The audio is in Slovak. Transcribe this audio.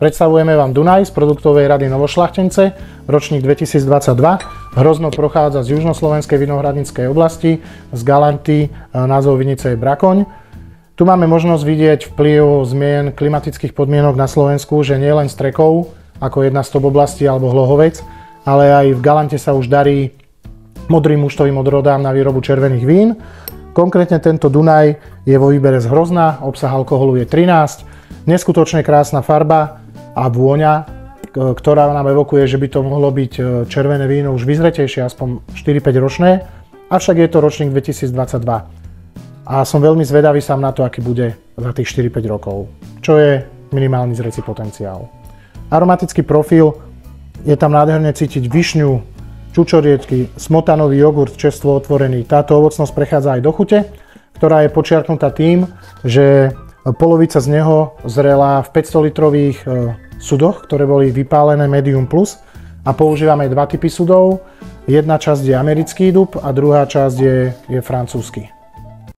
Predstavujeme vám Dunaj z produktovej rady Novošľachtence, ročník 2022. Hrozno prochádza z južnoslovenskej vinohradníckej oblasti, z Galanty, názov vinice je Brakoň. Tu máme možnosť vidieť vplyv zmien klimatických podmienok na Slovensku, že nie len Strekov, ako jedna z top oblastí alebo Hlohovec, ale aj v Galante sa už darí modrým muštovým odrodám na výrobu červených vín. Konkrétne tento Dunaj je vo výbere z Hrozna, obsah alkoholu je 13, neskutočne krásna farba a vôňa, ktorá nám evokuje, že by to mohlo byť červené víno už vyzretejšie, aspoň 4-5 ročné, avšak je to ročník 2022. A som veľmi zvedavý sám na to, aký bude za tých 4-5 rokov, čo je minimálny zrecí potenciál. Aromatický profil, je tam nádherne cítiť višňu, čučoriedky, smotanový jogurt čerstvo otvorený. Táto ovocnosť prechádza aj do chute, ktorá je počiarknutá tým, že polovica z neho zrela v 500 litrových sudoch, ktoré boli vypálené medium plus, a používame dva typy sudov. Jedna časť je americký dub a druhá časť je francúzsky.